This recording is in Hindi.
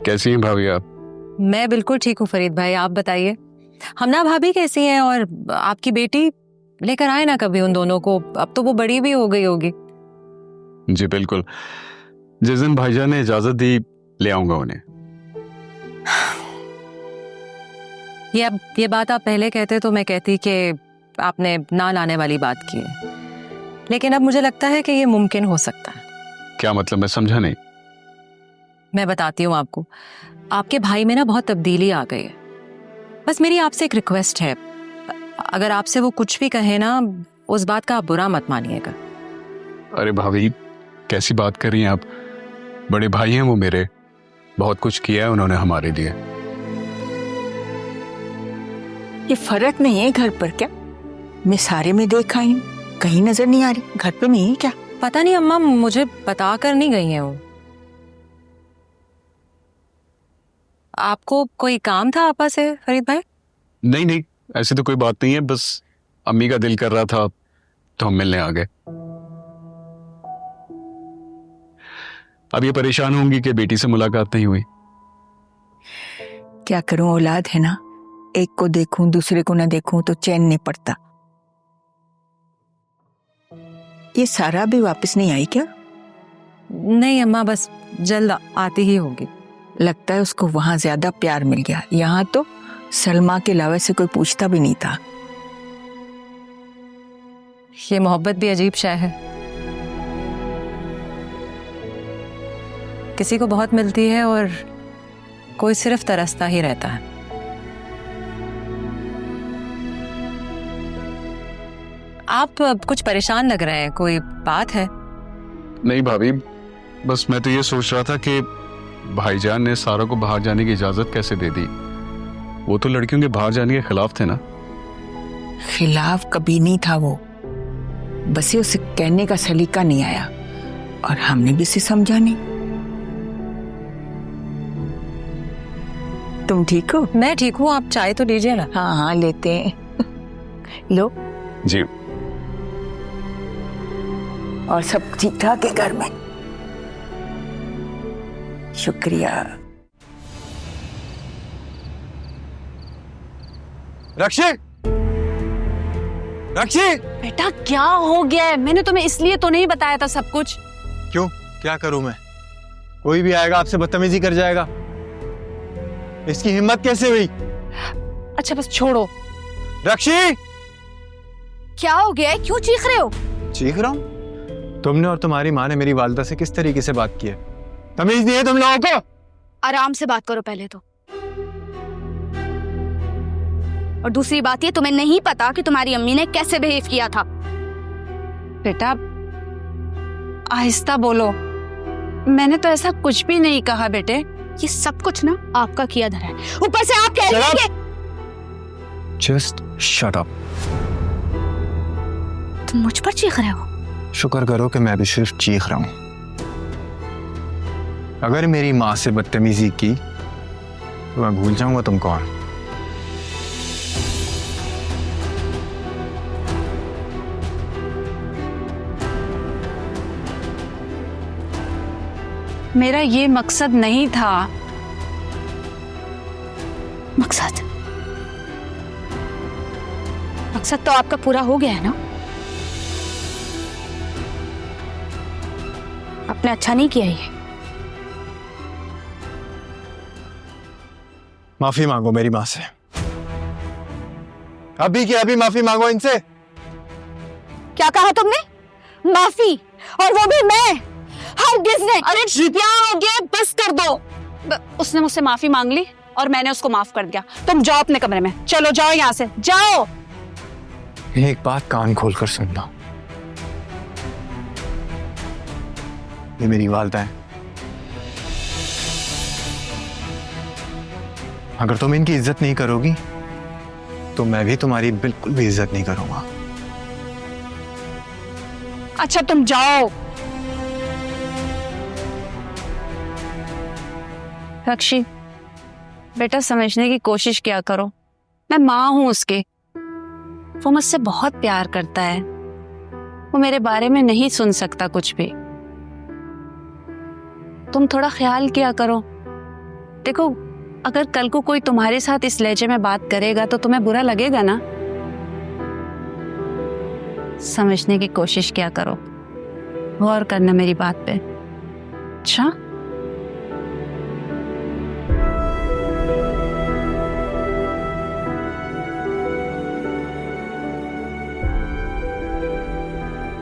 कैसी हैं भाभी आप? मैं बिल्कुल ठीक हूँ फरीद भाई, आप बताइए। हमना भाभी कैसी हैं और आपकी बेटी? लेकर आए ना कभी उन दोनों को, अब तो वो बड़ी भी हो गई होगी। जी बिल्कुल, जिस दिन भाईजान ने इजाजत दी ले आऊंगा उन्हें। ये बात आप पहले कहते तो मैं कहती कि आपने ना लाने वाली बात की है, लेकिन अब मुझे लगता है कि ये मुमकिन हो सकता है। क्या मतलब, मैं समझा नहीं। मैं बताती हूँ आपको, आपके भाई में ना बहुत तब्दीली आ गई है। बस मेरी आपसे एक रिक्वेस्ट है, अगर आपसे वो कुछ भी कहे ना, उस बात का आप बुरा मत मानिएगा। अरे भाभी कैसी बात कर रही हैं आप? बड़े भाई हैं वो मेरे, बहुत कुछ किया है उन्होंने हमारे लिए। ये फर्क नहीं है घर पर क्या? मैं सारे में देखा हूँ, कहीं नजर नहीं आ रही। घर पे नहीं है क्या? पता नहीं अम्मा, मुझे बता कर नहीं गई हैं वो। आपको कोई काम था आपा से फरीद भाई? नहीं नहीं, ऐसी तो कोई बात नहीं है, बस अम्मी का दिल कर रहा था तो हम मिलने आ गए। अब ये परेशान होंगी कि बेटी से मुलाकात नहीं हुई। क्या करूं, औलाद है ना, एक को देखूं दूसरे को ना देखूं तो चैन नहीं पड़ता। ये सारा भी वापस नहीं आई क्या? नहीं अम्मा, बस जल्द आती ही होगी। लगता है उसको वहां ज्यादा प्यार मिल गया, यहाँ तो सलमा के अलावा से कोई पूछता भी नहीं था। ये मोहब्बत भी अजीब शय है, किसी को बहुत मिलती है और कोई सिर्फ तरसता ही रहता है। आप कुछ परेशान लग रहे हैं, कोई बात है? नहीं भाभी, बस मैं तो ये सोच रहा था कि भाईजान ने सारा को बाहर जाने की इजाजत कैसे दे दी। वो तो लड़कियों के बाहर जाने के खिलाफ थे ना। खिलाफ कभी नहीं था वो, बस ये उसे कहने का सलीका नहीं आया और हमने भी उसे समझा नहीं। तुम ठीक हो? मैं ठीक हूँ, आप चाय तो लीजिए ना। हाँ हाँ लेते हैं। लो। जी। और सब ठीक ठाक है घर में? शुक्रिया। रक्षी, रक्षी! बेटा क्या हो गया है? मैंने तुम्हें इसलिए तो नहीं बताया था सब कुछ। क्यों, क्या करूं मैं? कोई भी आएगा आपसे बदतमीजी कर जाएगा। इसकी हिम्मत कैसे हुई? अच्छा बस छोड़ो। रक्षी! क्या हो गया है, क्यों चीख रहे हो? चीख रहा हूं? तुमने और तुम्हारी माँ ने मेरी वालिदा से किस तरीके से बात की है? तमीज नहीं है तुम लोगों को? आराम से बात करो पहले तो। और दूसरी बात ये, तुम्हें नहीं पता कि तुम्हारी अम्मी ने कैसे बिहेव किया था। बेटा आहिस्ता बोलो, मैंने तो ऐसा कुछ भी नहीं कहा बेटे। ये सब कुछ ना आपका किया धरा है, ऊपर से आप कह रहे हैं। Just shut up. तुम मुझ पर चीख रहे हो? शुक्र करो कि मैं भी सिर्फ चीख रहा हूं। अगर मेरी माँ से बदतमीजी की तो मैं भूल जाऊंगा तुम कौन। मेरा ये मकसद नहीं था। मकसद? मकसद तो आपका पूरा हो गया है ना? आपने अच्छा नहीं किया ये। माफी मांगो मेरी माँ से, अभी की अभी माफी मांगो इनसे। क्या कहा तुमने? माफी? और वो भी मैं? हरगिज़ नहीं। अरे क्या हो गया, बस कर दो। उसने मुझसे माफी मांग ली और मैंने उसको माफ कर दिया। तुम जाओ अपने कमरे में, चलो जाओ यहाँ से, जाओ। एक बात कान खोलकर सुनना, ये मेरी वालिदा है। अगर तुम इनकी इज्जत नहीं करोगी तो मैं भी तुम्हारी बिल्कुल भी इज्जत नहीं करूंगा। अच्छा तुम जाओ। रक्षी बेटा समझने की कोशिश किया करो, मैं माँ हूं उसके। वो मुझसे बहुत प्यार करता है, वो मेरे बारे में नहीं सुन सकता कुछ भी। तुम थोड़ा ख्याल किया करो। देखो, अगर कल को कोई तुम्हारे साथ इस लहजे में बात करेगा तो तुम्हें बुरा लगेगा ना। समझने की कोशिश क्या करो, गौर करना मेरी बात पे। अच्छा।